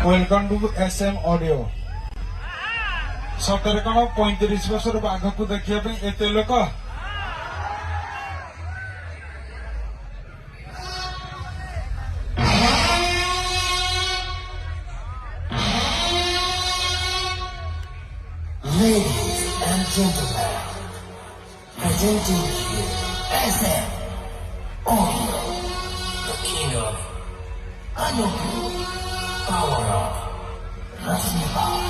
Welcome to SM audio. ସତରେ କଣ 35 ବର୍ଷର ବାଘକୁ ଦେଖିବା ପାଇଁ ଏତେ ଲୋକ? Ladies and gentlemen, presenting you SM Audio, the king of Anoku, power of Rasniva.